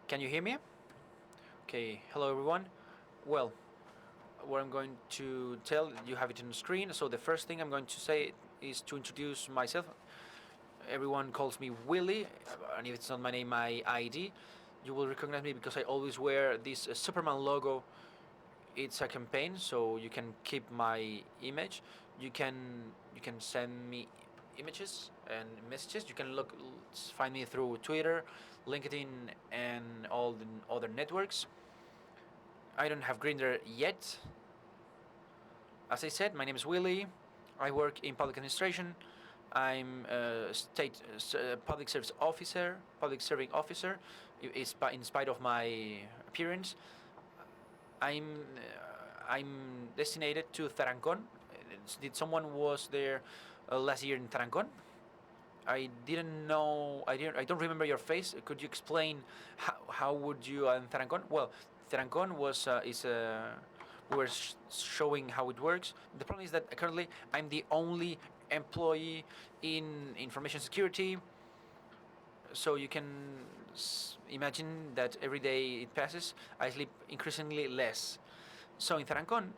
Can you hear me? Okay, hello everyone. Well, what I'm going to tell, you have it on the screen. So the first thing I'm going to say is to introduce myself. Everyone calls me Willy, and if it's not my name, my ID. You will recognize me because I always wear this Superman logo. It's a campaign, so you can keep my image. You can you can send me images and messages. You can find me through Twitter, LinkedIn, and all the other networks. I don't have Grinder yet. As I said, my name is Willy. I work in public administration. I'm a state public service officer, public serving officer. In spite of my appearance, I'm designated to Tarancon. Did someone was there last year in Tarancon? I didn't know. I don't remember your face. Could you explain how would you in Tarancon? Well, Tarancon was is we were showing how it works. The problem is that currently I'm the only employee in information security. So you can imagine that every day it passes, I sleep increasingly less. So in Tarancon,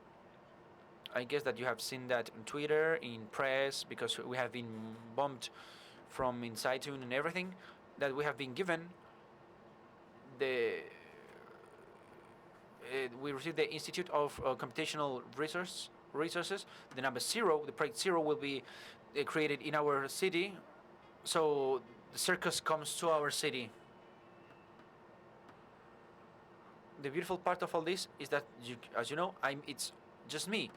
I guess that you have seen that on Twitter, in press, because we have been bombed from inside tune and everything, that we have been given the we received the Institute of Computational Resources. The number zero, the project zero, will be created in our city. So the circus comes to our city. The beautiful part of all this is that, as you know, it's just me,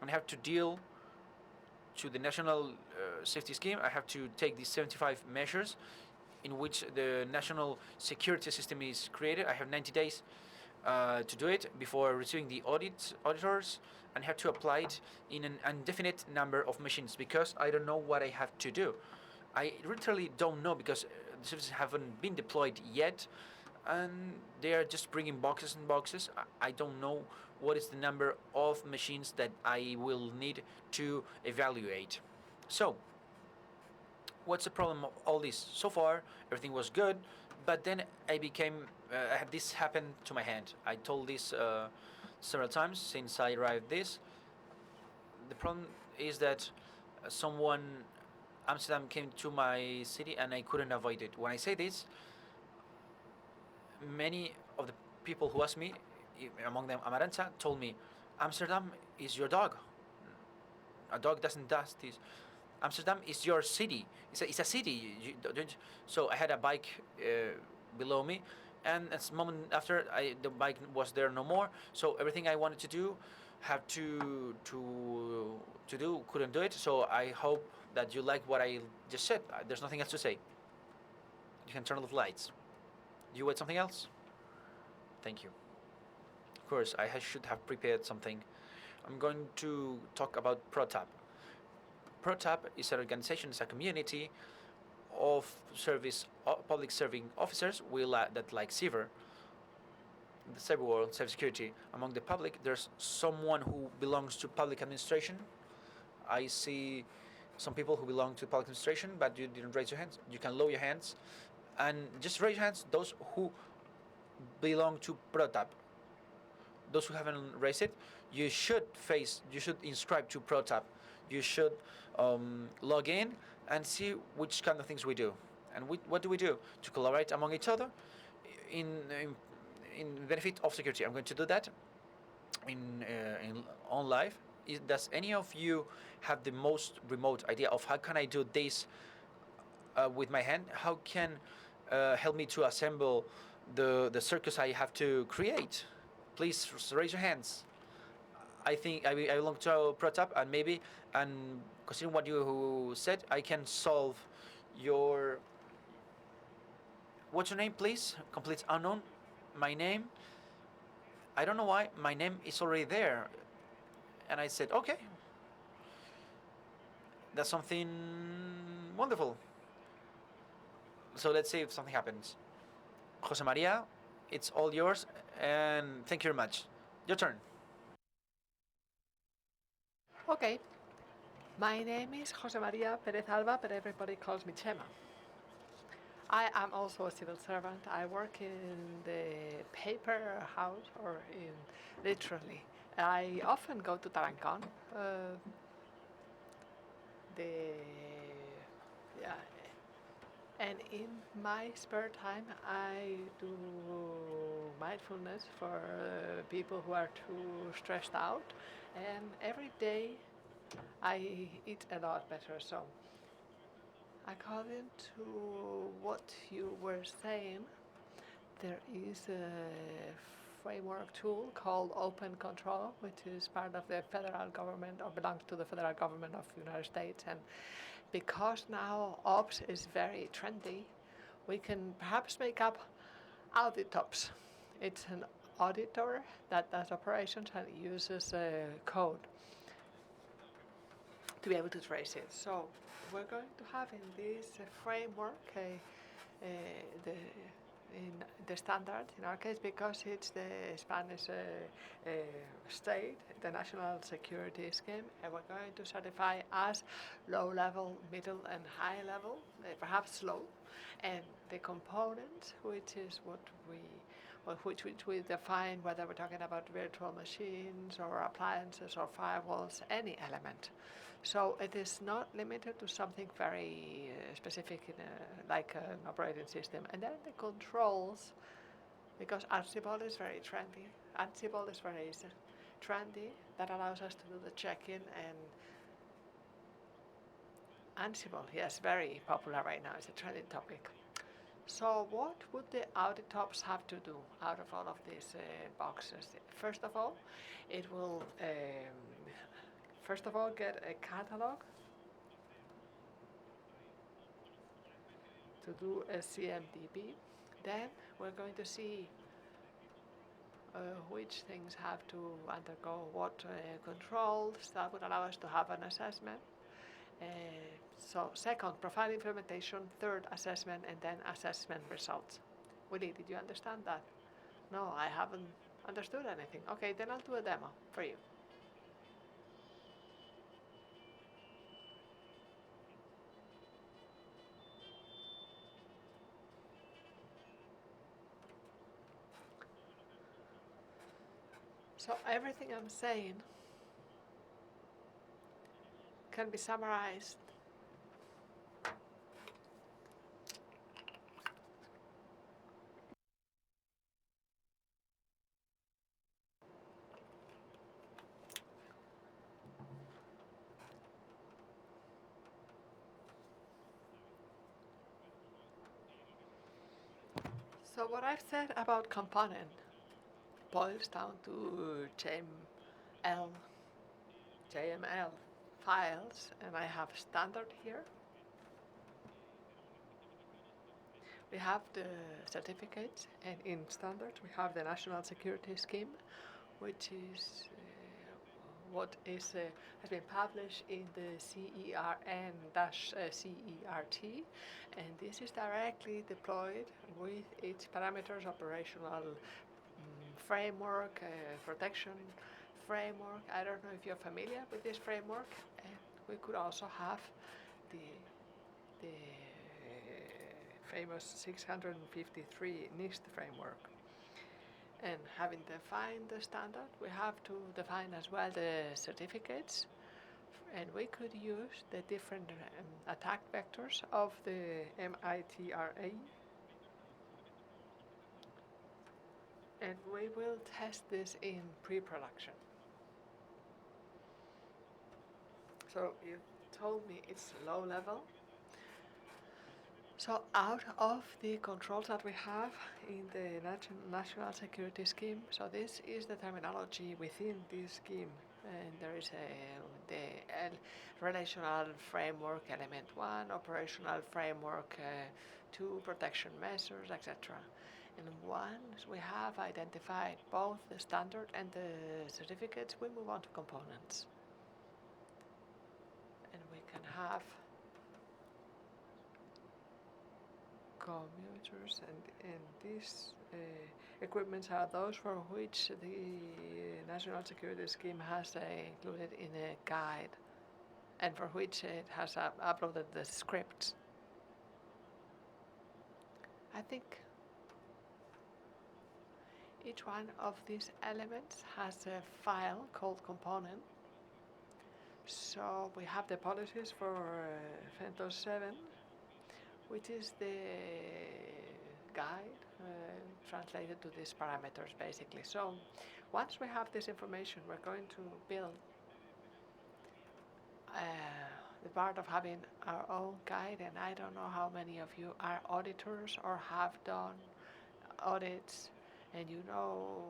and I have to deal to the national safety scheme. I have to take these 75 measures in which the national security system is created. I have 90 days to do it before receiving the auditors, and have to apply it in an indefinite number of machines because I don't know what I have to do. I literally don't know because the services haven't been deployed yet, and they are just bringing boxes and boxes. I don't know what is the number of machines that I will need to evaluate. So, what's the problem of all this? So far, everything was good, but then I had this happen to my hand. I told this several times since I arrived this. The problem is that someone, Amsterdam came to my city and I couldn't avoid it. When I say this, many of the people who asked me, among them Amarantza, told me, Amsterdam is your dog. A dog doesn't do this. Amsterdam is your city. It's a city. So I had a bike below me, and a moment after, the bike was there no more. So everything I wanted to do, have to do, couldn't do it. So I hope that you like what I just said. There's nothing else to say. You can turn off the lights. You want something else? Thank you. Of course, I should have prepared something. I'm going to talk about ProTap. ProTap is an organization, it's a community of public serving officers that like cyber, the cyber world, cybersecurity. Among the public, there's someone who belongs to public administration. I see some people who belong to public administration, but you didn't raise your hands. You can lower your hands, and just raise your hands. Those who belong to ProTap. Those who haven't raised it, you should inscribe to ProTap. You should log in and see which kind of things we do. And what do we do? To collaborate among each other in benefit of security. I'm going to do that on live. Does any of you have the most remote idea of how can I do this with my hand? How can help me to assemble the circus I have to create? Please raise your hands. I think I belong to ProTap, and considering what you said, I can solve your. What's your name, please? Complete unknown. My name. I don't know why my name is already there, and I said okay. That's something wonderful. So let's see if something happens. Jose Maria, it's all yours, and thank you very much. Your turn. Okay. My name is Jose Maria Perez Alba, but everybody calls me Chema. I am also a civil servant. I work in the paper house, or in literally. I often go to Tarancon. The yeah, and in my spare time, I do mindfulness for people who are too stressed out, and every day I eat a lot better. So, according to what you were saying, there is a framework tool called Open Control, which is part of the federal government or belongs to the federal government of the United States. And because now ops is very trendy, we can perhaps make up auditops. It's an auditor that does operations and uses code to be able to trace it. So we're going to have in this framework the in the standard in our case, because it's the Spanish state, the national security scheme, and we're going to certify as low level, middle, and high level, perhaps low, and the components, which is what we which we define whether we're talking about virtual machines or appliances or firewalls, any element. So it is not limited to something very specific in like an operating system. And then the controls, because Ansible is very trendy. Ansible is very trendy. That allows us to do the check-in, and Ansible, yes, very popular right now. It's a trending topic. So what would the auditops have to do out of all of these boxes? First of all, it will get a catalog to do a CMDB. Then we're going to see which things have to undergo what controls. That would allow us to have an assessment. So second, profile implementation. Third, assessment, and then assessment results. Willie, did you understand that? No, I haven't understood anything. Okay, then I'll do a demo for you. So everything I'm saying can be summarized So what I've said about component boils down to JML files, and I have standard here. We have the certificates, and in standard we have the national security scheme, which is what has been published in the CERN-CERT, and this is directly deployed with its parameters, operational framework, protection framework. I don't know if you're familiar with this framework. And we could also have the famous 653 NIST framework. And having defined the standard, we have to define as well the certificates, and we could use the different attack vectors of the MITRA, and we will test this in pre-production. So you told me it's low level. So out of the controls that we have in the national security scheme, so this is the terminology within this scheme, and there is the relational framework element 1, operational framework 2, protection measures, etc. And once we have identified both the standard and the certificates, we move on to components. And we can have commuters, and these equipments are those for which the national security scheme has included in a guide, and for which it has uploaded the scripts. I think each one of these elements has a file called component. So we have the policies for FENTOS 7, which is the guide translated to these parameters basically. So once we have this information, we're going to build the part of having our own guide, and I don't know how many of you are auditors or have done audits, and you know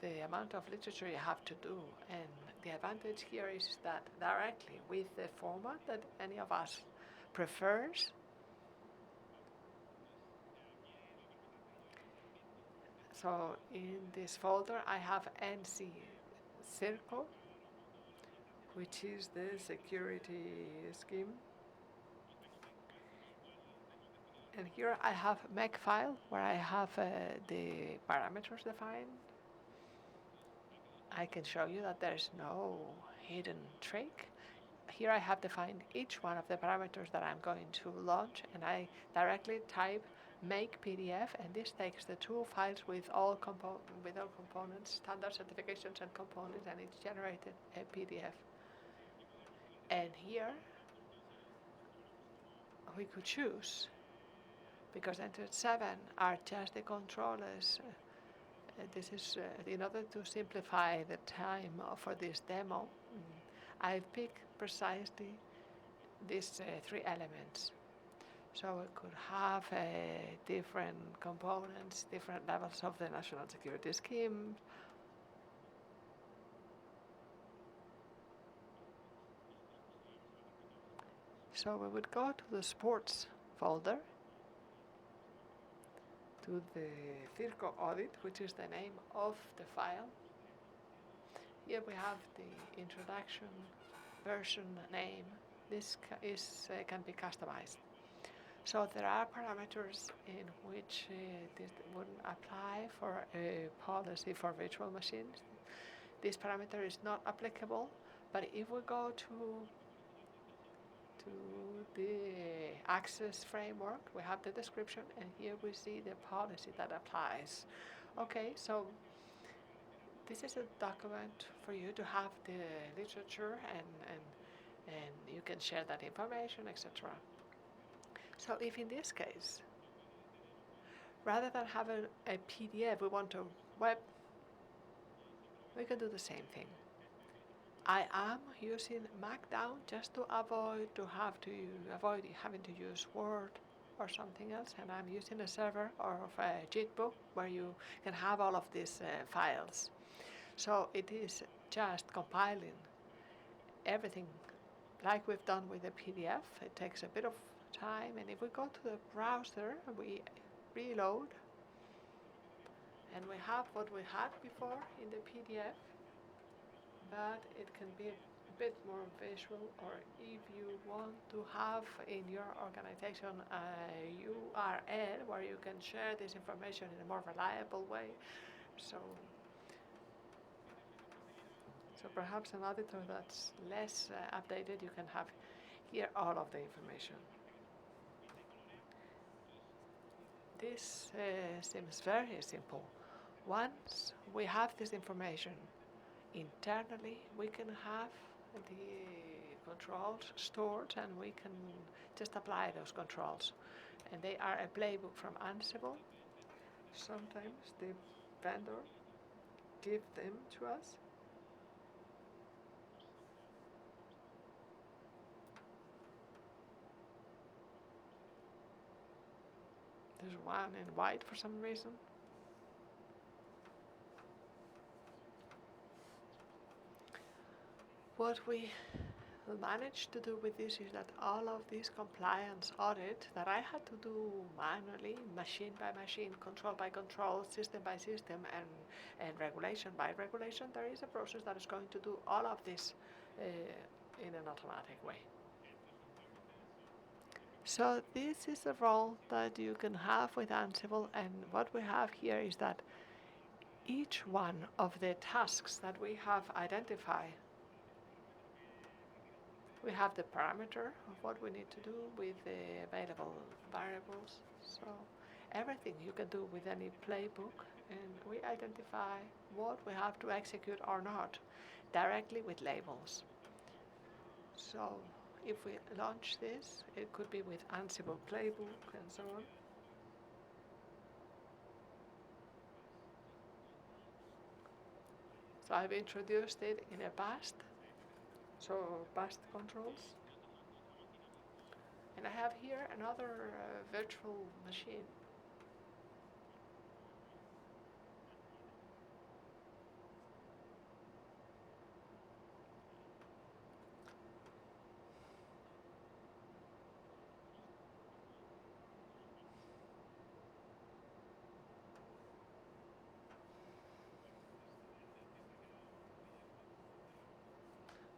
the amount of literature you have to do. And the advantage here is that directly with the format that any of us prefers, so in this folder I have NC Circle, which is the security scheme. And here I have Makefile, where I have the parameters defined. I can show you that there's no hidden trick. Here I have defined each one of the parameters that I'm going to launch, and I directly type make PDF, and this takes the two files with all components, standard certifications and components, and it's generated a PDF. And here we could choose, because entered 7 are just the controllers. This is in order to simplify the time for this demo. I've picked precisely these 3 elements. So we could have different components, different levels of the national security scheme. So we would go to the sports folder, to the Circo audit, which is the name of the file. Here we have the introduction version name. This can be customized. So there are parameters in which this wouldn't apply for a policy for virtual machines. This parameter is not applicable, but if we go to the access framework, we have the description, and here we see the policy that applies. Okay, so this is a document for you to have the literature, and you can share that information, etc. So if in this case, rather than having a PDF, we want a web, we can do the same thing. I am using Markdown just to avoid having to use Word or something else, and I'm using a server or a JIT book where you can have all of these files. So it is just compiling everything like we've done with the PDF. It takes a bit of time, and if we go to the browser, we reload, and we have what we had before in the PDF, but it can be a bit more visual, or if you want to have in your organization a URL where you can share this information in a more reliable way. So perhaps an auditor that's less updated, you can have here all of the information. This seems very simple. Once we have this information, internally we can have the controls stored, and we can just apply those controls. And they are a playbook from Ansible. Sometimes the vendor gives them to us. There's one in white for some reason. What we managed to do with this is that all of this compliance audit that I had to do manually, machine by machine, control by control, system by system, and regulation by regulation, there is a process that is going to do all of this in an automatic way. So this is a role that you can have with Ansible, and what we have here is that each one of the tasks that we have identified, we have the parameter of what we need to do with the available variables. So everything you can do with any playbook, and we identify what we have to execute or not directly with labels. So if we launch this, it could be with Ansible playbook and so on. So I've introduced it in a past, so past controls. And I have here another virtual machine.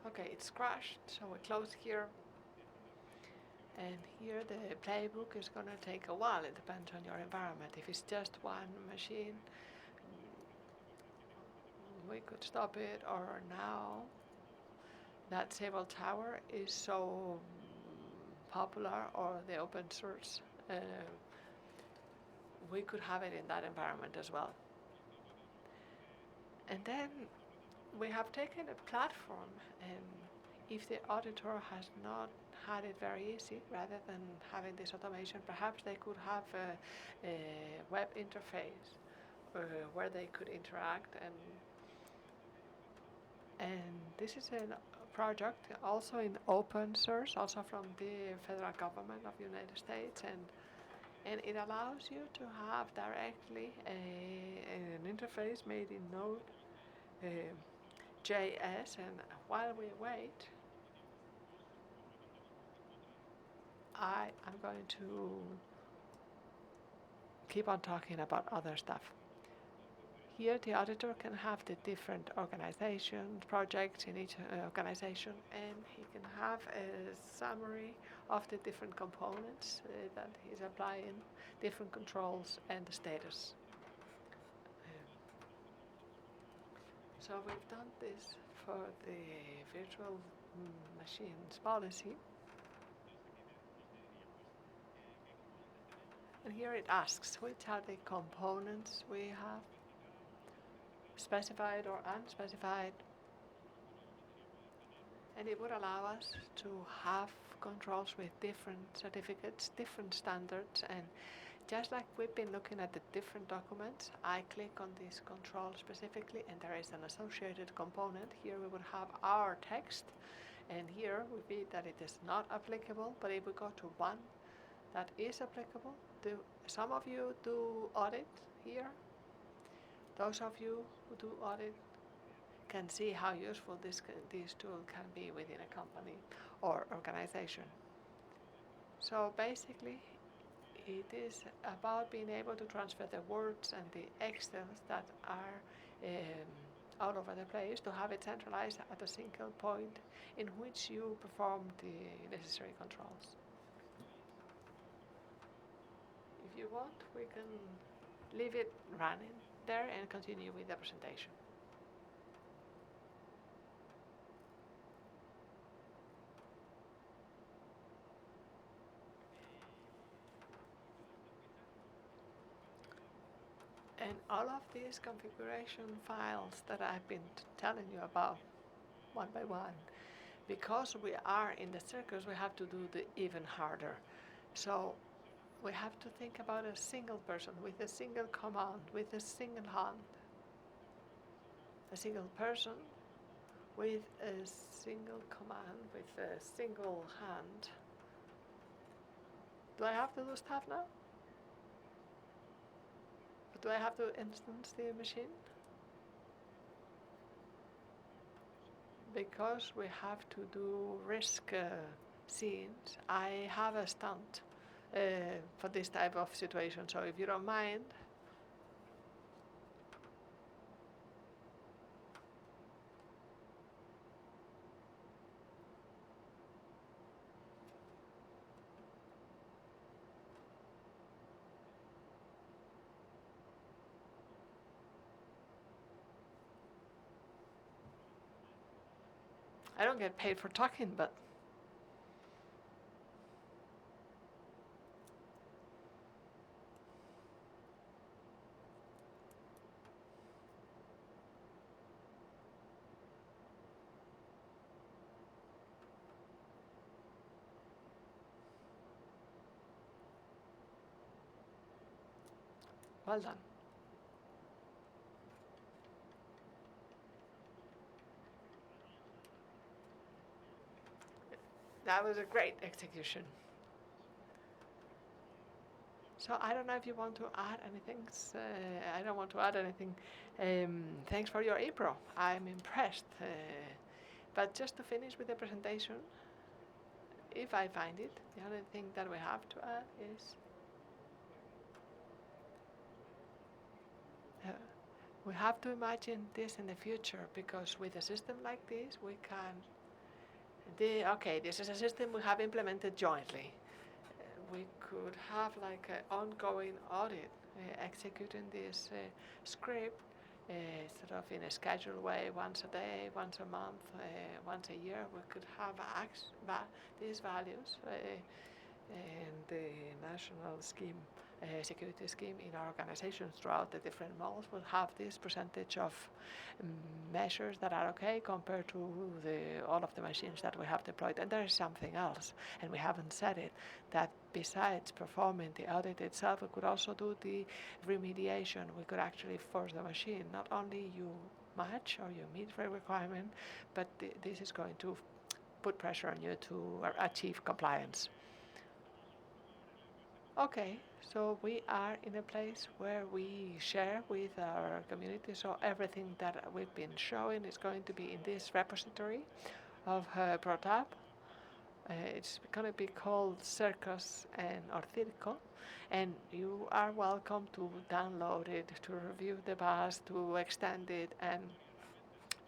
Okay, it's crashed, so we close here. And here the playbook is going to take a while. It depends on your environment. If it's just one machine, we could stop it. Or now that Sable Tower is so popular, or the open source, we could have it in that environment as well. And then we have taken a platform, and if the auditor has not had it very easy, rather than having this automation, perhaps they could have a web interface where they could interact. And this is a project also in open source, also from the federal government of the United States, and it allows you to have directly an interface made in Node.js. And while we wait, I am going to keep on talking about other stuff. Here the auditor can have the different organizations, projects in each organization, and he can have a summary of the different components that he's applying, different controls, and the status. So we've done this for the virtual machines policy. And here it asks which are the components we have, specified or unspecified. And it would allow us to have controls with different certificates, different standards, and just like we've been looking at the different documents, I click on this control specifically, and there is an associated component. Here we would have our text, and here would be that it is not applicable, but if we go to one that is applicable, some of you do audit here. Those of you who do audit can see how useful this tool can be within a company or organization. So basically, it is about being able to transfer the words and the Excels that are all over the place, to have it centralized at a single point in which you perform the necessary controls. If you want, we can leave it running there and continue with the presentation. And all of these configuration files that I've been telling you about one by one, because we are in the circles, we have to do the even harder. So we have to think about a single person with a single command, with a single hand. A single person with a single command, with a single hand. Do I have to do stuff now? But do I have to instance the machine? Because we have to do risk scenes, I have a stunt for this type of situation. So if you don't mind, I don't get paid for talking, but Well done. That was a great execution. So I don't know if you want to add anything. I don't want to add anything. Thanks for your April. I'm impressed. But just to finish with the presentation, if I find it, the only thing that we have to add is we have to imagine this in the future, because with a system like this, we can. Okay, this is a system we have implemented jointly. We could have like an ongoing audit executing this script sort of in a scheduled way, once a day, once a month, once a year. We could have these values and the national scheme, security scheme in our organizations throughout the different malls will have this percentage of measures that are okay compared to all of the machines that we have deployed. And there is something else, and we haven't said it, that besides performing the audit itself, we could also do the remediation. We could actually force the machine. Not only you match or you meet the requirement, but this is going to put pressure on you to achieve compliance. Okay, so we are in a place where we share with our community, so everything that we've been showing is going to be in this repository of ProTab. It's going to be called Circus or Circo, and you are welcome to download it, to review the past, to extend it, and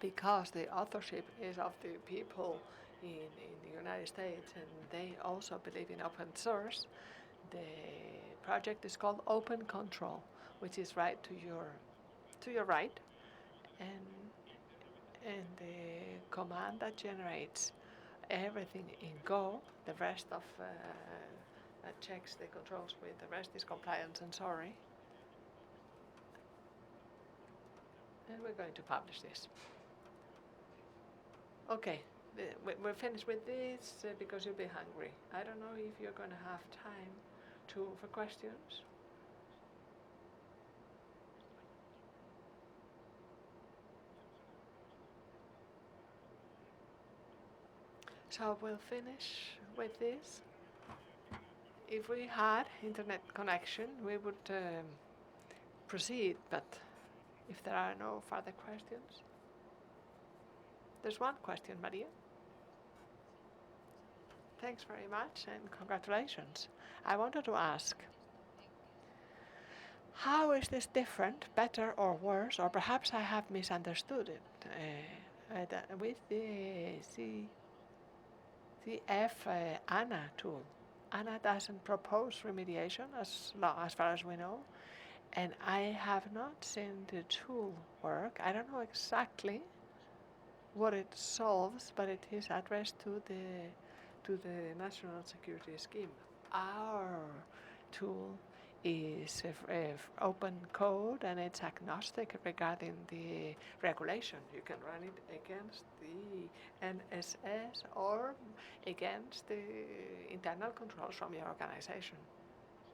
because the authorship is of the people in the United States, and they also believe in open source, the project is called Open Control, which is right to your right, and the command that generates everything in Go, the rest of that checks the controls with the rest is compliance and sorry. And we're going to publish this. Okay, we're finished with this because you'll be hungry. I don't know if you're going to have time for questions. So we'll finish with this. If we had internet connection, we would proceed, but if there are no further questions. There's one question, Maria. Thanks very much and congratulations. I wanted to ask, how is this different, better or worse, or perhaps I have misunderstood it, with the CF ANA tool? ANA doesn't propose remediation as far as we know, and I have not seen the tool work. I don't know exactly what it solves, but it is addressed to the national security scheme. Our tool is open code and it's agnostic regarding the regulation. You can run it against the NSS or against the internal controls from your organization.